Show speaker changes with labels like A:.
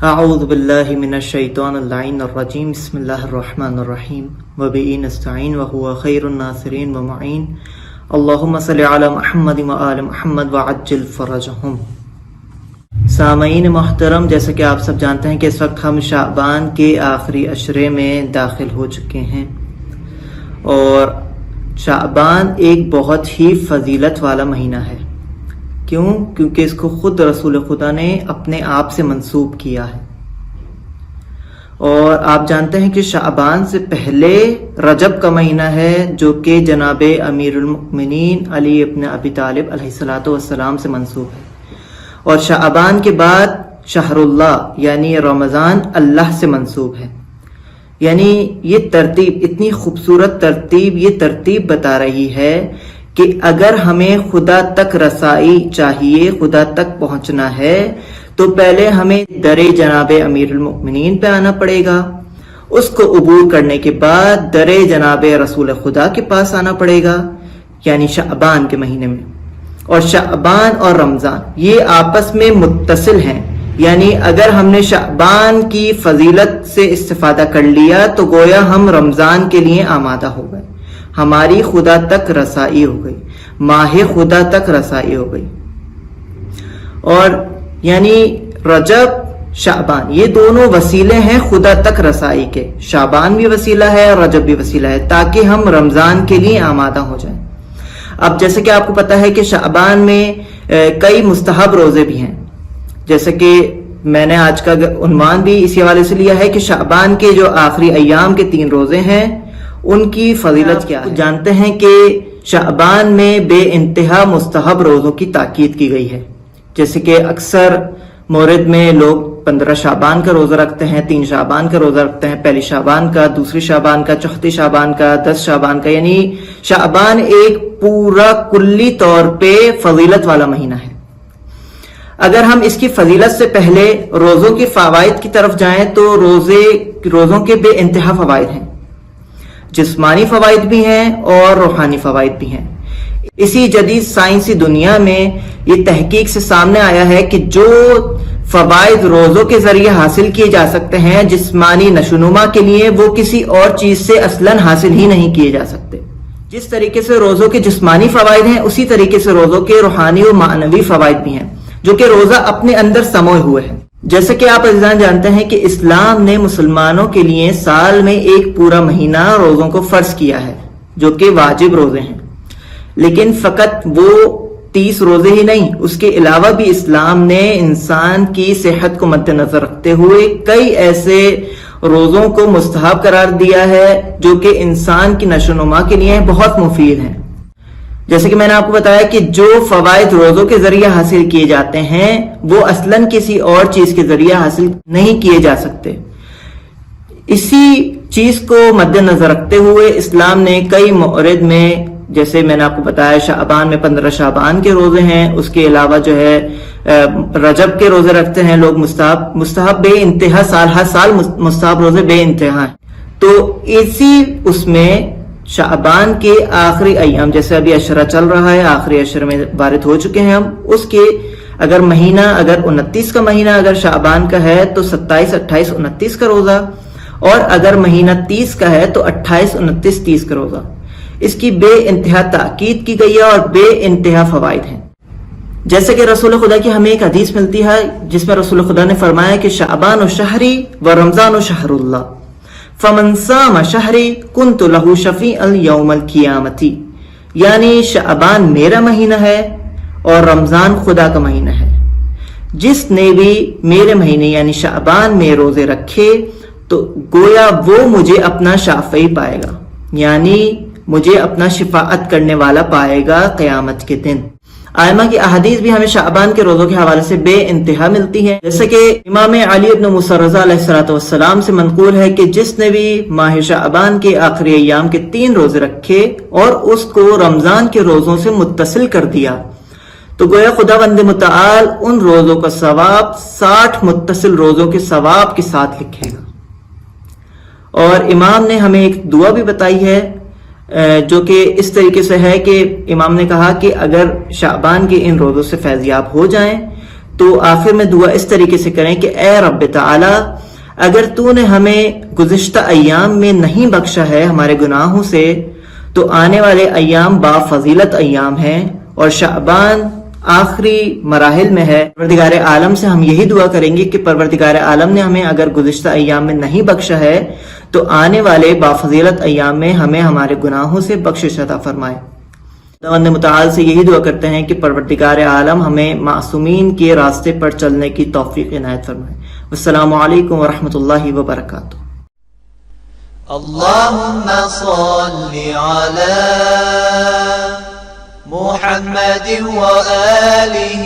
A: اعوذ باللہ من الشیطان اللعین الرجیم بسم اللہ الرحمن الرحیم وبہ نستعین وہو خیر الناصرین ومعین اللہم صلی علی محمد وآل محمد وعجل فرجہم۔ سامعین محترم، جیسا کہ آپ سب جانتے ہیں کہ اس وقت ہم شعبان کے آخری عشرے میں داخل ہو چکے ہیں، اور شعبان ایک بہت ہی فضیلت والا مہینہ ہے۔ کیوں؟ کیونکہ اس کو خود رسول خدا نے اپنے آپ سے منسوب کیا ہے، اور آپ جانتے ہیں کہ شعبان سے پہلے رجب کا مہینہ ہے، جو کہ جناب امیر المؤمنین علی ابن ابی طالب علیہ الصلوۃ والسلام سے منسوب ہے، اور شعبان کے بعد شہر اللہ یعنی رمضان اللہ سے منسوب ہے۔ یعنی یہ ترتیب، اتنی خوبصورت ترتیب، یہ ترتیب بتا رہی ہے کہ اگر ہمیں خدا تک رسائی چاہیے، خدا تک پہنچنا ہے، تو پہلے ہمیں در جناب امیر المؤمنین پہ آنا پڑے گا، اس کو عبور کرنے کے بعد در جناب رسول خدا کے پاس آنا پڑے گا، یعنی شعبان کے مہینے میں۔ اور شعبان اور رمضان یہ آپس میں متصل ہیں، یعنی اگر ہم نے شعبان کی فضیلت سے استفادہ کر لیا تو گویا ہم رمضان کے لیے آمادہ ہو گئے، ہماری خدا تک رسائی ہو گئی، ماہ خدا تک رسائی ہو گئی۔ اور یعنی رجب، شعبان یہ دونوں وسیلے ہیں خدا تک رسائی کے، شعبان بھی وسیلہ ہے اور رجب بھی وسیلہ ہے، تاکہ ہم رمضان کے لیے آمادہ ہو جائیں۔ اب جیسے کہ آپ کو پتا ہے کہ شعبان میں کئی مستحب روزے بھی ہیں، جیسے کہ میں نے آج کا عنوان بھی اسی حوالے سے لیا ہے کہ شعبان کے جو آخری ایام کے 3 روزے ہیں ان کی فضیلت کیا ہے۔ جانتے ہیں کہ شعبان میں بے انتہا مستحب روزوں کی تاکید کی گئی ہے، جیسے کہ اکثر مورد میں لوگ 15 شعبان کا روزہ رکھتے ہیں، 3 شعبان کا روزہ رکھتے ہیں، پہلی شعبان کا، دوسری شعبان کا، چوتھی شعبان کا، 10 شعبان کا، یعنی شعبان ایک پورا کلی طور پہ فضیلت والا مہینہ ہے۔ اگر ہم اس کی فضیلت سے پہلے روزوں کے فوائد کی طرف جائیں تو روزوں کے بے انتہا فوائد ہیں، جسمانی فوائد بھی ہیں اور روحانی فوائد بھی ہیں۔ اسی جدید سائنسی دنیا میں یہ تحقیق سے سامنے آیا ہے کہ جو فوائد روزوں کے ذریعے حاصل کیے جا سکتے ہیں جسمانی نشوونما کے لیے، وہ کسی اور چیز سے اصلاً حاصل ہی نہیں کیے جا سکتے۔ جس طریقے سے روزوں کے جسمانی فوائد ہیں، اسی طریقے سے روزوں کے روحانی و معنوی فوائد بھی ہیں، جو کہ روزہ اپنے اندر سموئے ہوئے ہیں۔ جیسے کہ آپ عزیزان جانتے ہیں کہ اسلام نے مسلمانوں کے لیے سال میں ایک پورا مہینہ روزوں کو فرض کیا ہے، جو کہ واجب روزے ہیں، لیکن فقط وہ 30 روزے ہی نہیں، اس کے علاوہ بھی اسلام نے انسان کی صحت کو مد نظر رکھتے ہوئے کئی ایسے روزوں کو مستحب قرار دیا ہے جو کہ انسان کی نشوونما کے لیے بہت مفید ہیں۔ جیسے کہ میں نے آپ کو بتایا کہ جو فوائد روزوں کے ذریعے حاصل کیے جاتے ہیں وہ اصلاً کسی اور چیز کے ذریعے حاصل نہیں کیے جا سکتے۔ اسی چیز کو مد نظر رکھتے ہوئے اسلام نے کئی مورد میں، جیسے میں نے آپ کو بتایا شعبان میں 15 شعبان کے روزے ہیں، اس کے علاوہ جو ہے رجب کے روزے رکھتے ہیں لوگ، مستحب بے انتہا، ہر سال مستحب روزے بے انتہا ہیں۔ تو اسی اس میں شعبان کے آخری ایام، جیسے ابھی عشرہ چل رہا ہے، آخری عشرے میں وارد ہو چکے ہیں ہم، اس کے اگر مہینہ، اگر 29 کا مہینہ اگر شعبان کا ہے تو 27، 28، 29 کا روزہ، اور اگر مہینہ 30 کا ہے تو 28، 29، 30 کا روزہ۔ اس کی بے انتہا تاکید کی گئی ہے اور بے انتہا فوائد ہیں۔ جیسے کہ رسول خدا کی ہمیں ایک حدیث ملتی ہے جس میں رسول خدا نے فرمایا کہ شعبان و شہری و رمضان و شہر اللہ فمن صام شہری کنت لہ شفیعا یوم القیامت، یعنی شعبان میرا مہینہ ہے اور رمضان خدا کا مہینہ ہے، جس نے بھی میرے مہینے یعنی شعبان میں روزے رکھے تو گویا وہ مجھے اپنا شافعی پائے گا، یعنی مجھے اپنا شفاعت کرنے والا پائے گا قیامت کے دن۔ ائمہ کی احادیث بھی ہمیں شعبان کے روزوں کے حوالے سے بے انتہا ملتی ہیں، جیسے کہ امام علی ابن موسیٰ رضا علیہ الصلوۃ والسلام سے منقول ہے کہ جس نے بھی ماہ شعبان کے آخری ایام کے 3 روزے رکھے اور اس کو رمضان کے روزوں سے متصل کر دیا تو گویا خداوند متعال ان روزوں کا ثواب 60 متصل روزوں کے ثواب کے ساتھ لکھے گا۔ اور امام نے ہمیں ایک دعا بھی بتائی ہے جو کہ اس طریقے سے ہے کہ امام نے کہا کہ اگر شعبان کے ان روزوں سے فیضیاب ہو جائیں تو آخر میں دعا اس طریقے سے کریں کہ اے رب تعالی، اگر تو نے ہمیں گزشتہ ایام میں نہیں بخشا ہے ہمارے گناہوں سے، تو آنے والے ایام با فضیلت ایام ہیں، اور شعبان آخری مراحل میں ہے۔ پروردگار عالم سے ہم یہی دعا کریں گے کہ پروردگار عالم نے ہمیں اگر گزشتہ ایام میں نہیں بخشا ہے تو آنے والے بافضیلت ایام میں ہمیں ہمارے گناہوں سے بخشش عطا فرمائے۔ خداوند متعال سے یہی دعا کرتے ہیں کہ پروردگار عالم ہمیں معصومین کے راستے پر چلنے کی توفیق عنایت فرمائے۔ السلام علیکم ورحمۃ اللہ وبرکاتہ۔
B: اللهم صل على محمد وآله